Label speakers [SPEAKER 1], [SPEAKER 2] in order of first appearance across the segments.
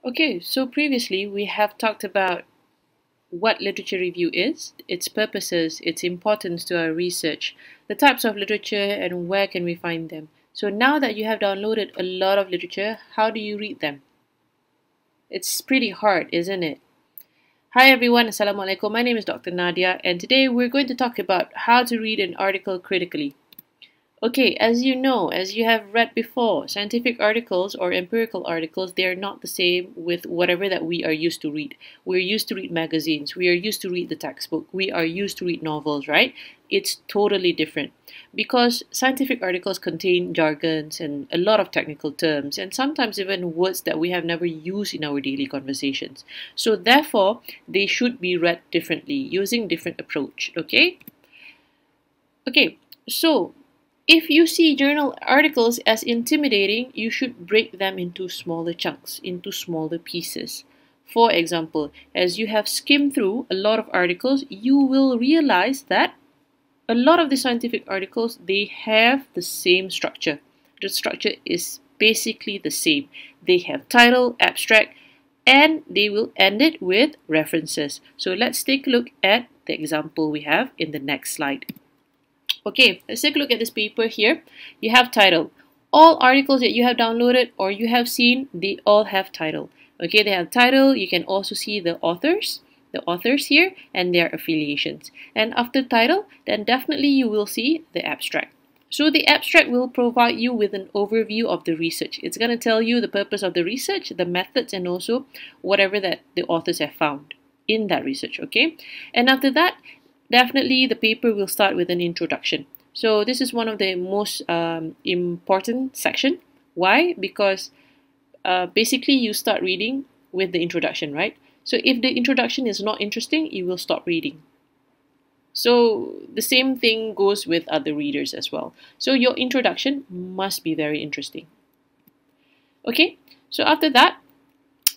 [SPEAKER 1] Okay, so previously we have talked about what literature review is, its purposes, its importance to our research, the types of literature, and where can we find them. So now that you have downloaded a lot of literature, how do you read them? It's pretty hard, isn't it? Hi everyone, Assalamualaikum. My name is Dr. Nadia, and today we're going to talk about how to read an article critically. Okay, as you know, as you have read before, scientific articles or empirical articles, they are not the same with whatever that we are used to read. We're used to read magazines, we are used to read the textbook, we are used to read novels, right? It's totally different because scientific articles contain jargons and a lot of technical terms and sometimes even words that we have never used in our daily conversations. So therefore, they should be read differently, using different approach, okay? Okay, so if you see journal articles as intimidating, you should break them into smaller chunks, into smaller pieces. For example, as you have skimmed through a lot of articles, you will realize that a lot of the scientific articles, they have the same structure. The structure is basically the same. They have title, abstract, and they will end it with references. So let's take a look at the example we have in the next slide. Okay, let's take a look at this paper here. You have title. All articles that you have downloaded or you have seen, they all have title. Okay, they have title. You can also see the authors here and their affiliations. And after title, then definitely you will see the abstract. So the abstract will provide you with an overview of the research. It's going to tell you the purpose of the research, the methods, and also whatever that the authors have found in that research, okay? And after that, definitely the paper will start with an introduction. So this is one of the most important section. Why? Because basically you start reading with the introduction, right? So if the introduction is not interesting, you will stop reading. So the same thing goes with other readers as well. So your introduction must be very interesting. Okay, so after that,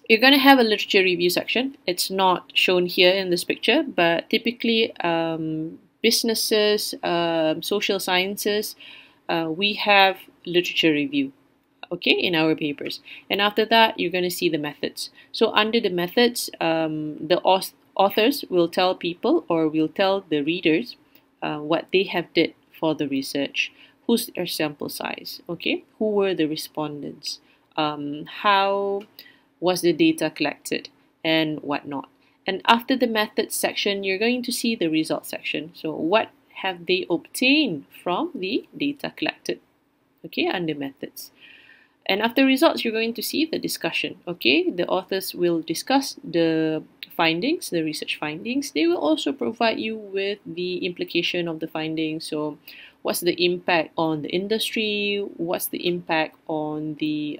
[SPEAKER 1] you're going to have a literature review section. It's not shown here in this picture, but typically businesses, social sciences, we have literature review, okay, in our papers. And after that, you're going to see the methods. So under the methods, the authors will tell people or will tell the readers what they have did for the research, who's their sample size, okay, who were the respondents, how was the data collected, and whatnot. And after the methods section, you're going to see the results section. So what have they obtained from the data collected, okay, under methods. And after results, you're going to see the discussion, okay. The authors will discuss the findings, the research findings. They will also provide you with the implication of the findings. So what's the impact on the industry, what's the impact on the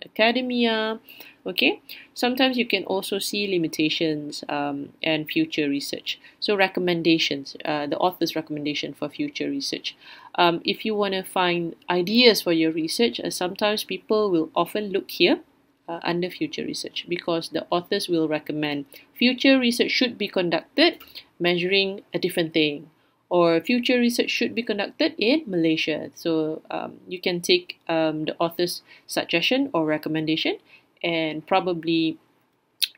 [SPEAKER 1] academia, okay. Sometimes you can also see limitations and future research. So recommendations, the author's recommendation for future research. If you want to find ideas for your research, sometimes people will often look here under future research because the authors will recommend future research should be conducted measuring a different thing, or future research should be conducted in Malaysia. So you can take the author's suggestion or recommendation and probably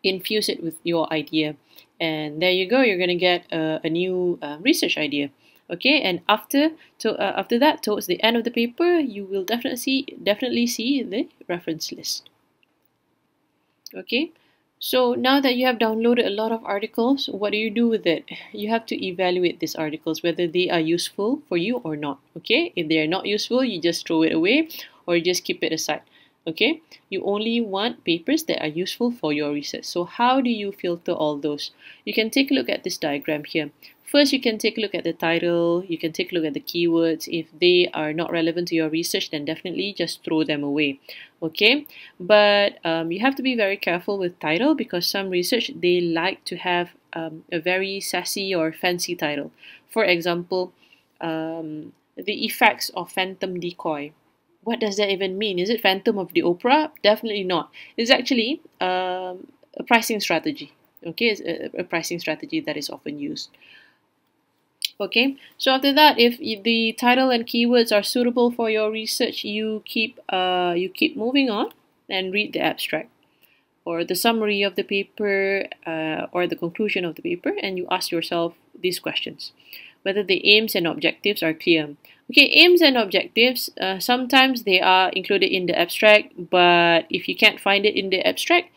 [SPEAKER 1] infuse it with your idea. And there you go, you're going to get a new research idea. Okay, and after that, towards the end of the paper, you will definitely see the reference list. Okay, so now that you have downloaded a lot of articles, what do you do with it? You have to evaluate these articles, whether they are useful for you or not. Okay, if they are not useful, you just throw it away or you just keep it aside. Okay, you only want papers that are useful for your research. So how do you filter all those? You can take a look at this diagram here. First, you can take a look at the title, you can take a look at the keywords. If they are not relevant to your research, then definitely just throw them away. Okay, but you have to be very careful with title because some research, they like to have a very sassy or fancy title. For example, the effects of phantom decoy. What does that even mean? Is it Phantom of the Opera? Definitely not. It's actually a pricing strategy. Okay, it's a pricing strategy that is often used. Okay, so after that, if the title and keywords are suitable for your research, you keep moving on and read the abstract. or the summary of the paper or the conclusion of the paper, and you ask yourself these questions. Whether the aims and objectives are clear. Okay, aims and objectives, sometimes they are included in the abstract, but if you can't find it in the abstract,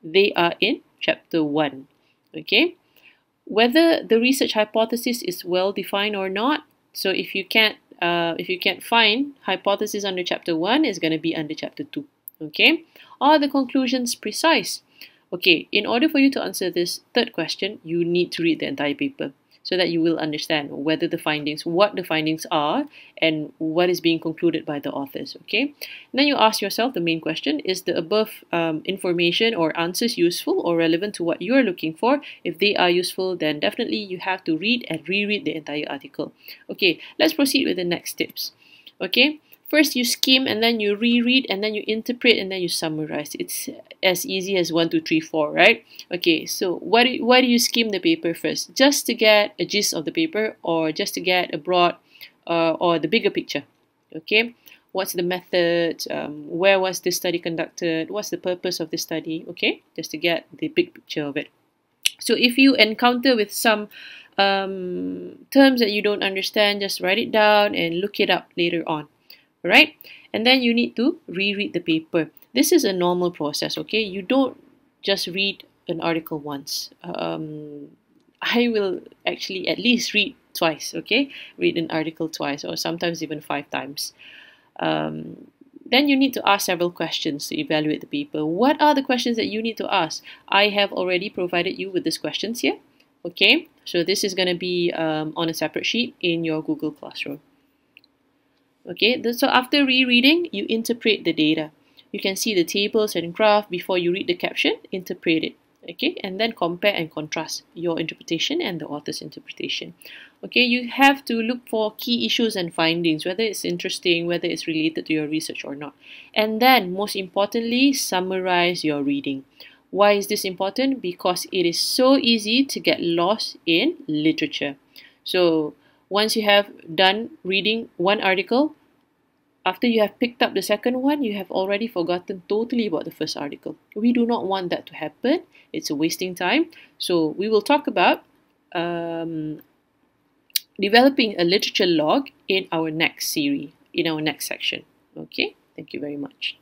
[SPEAKER 1] they are in chapter 1. Okay, whether the research hypothesis is well defined or not. So if you can't find hypothesis under chapter 1, it's going to be under chapter 2. Okay, are the conclusions precise? Okay, in order for you to answer this third question, you need to read the entire paper so that you will understand what the findings are, and what is being concluded by the authors. Okay, and then you ask yourself the main question: is the above information or answers useful or relevant to what you are looking for? If they are useful, then definitely you have to read and reread the entire article. Okay, let's proceed with the next tips. Okay, first you skim, and then you reread, and then you interpret, and then you summarize. It's as easy as 1, 2, 3, 4, right? Okay, so why do you skim the paper first? Just to get a gist of the paper, or just to get a broad or the bigger picture. Okay, what's the method? Where was this study conducted? What's the purpose of this study? Okay, just to get the big picture of it. So if you encounter with some terms that you don't understand, just write it down and look it up later on. Right? And then you need to reread the paper. This is a normal process, okay? You don't just read an article once. I will actually at least read twice, okay? Read an article twice, or sometimes even 5 times. Then you need to ask several questions to evaluate the paper. What are the questions that you need to ask? I have already provided you with these questions here, okay? So this is going to be on a separate sheet in your Google Classroom. Okay, so after rereading, you interpret the data. You can see the tables and graph before you read the caption, interpret it. Okay, and then compare and contrast your interpretation and the author's interpretation. Okay, you have to look for key issues and findings, whether it's interesting, whether it's related to your research or not. And then, most importantly, summarize your reading. Why is this important? Because it is so easy to get lost in literature. So, once you have done reading one article, after you have picked up the second one, you have already forgotten totally about the first article. We do not want that to happen. It's a wasting time. So we will talk about developing a literature log in our next series, in our next section. Okay, thank you very much.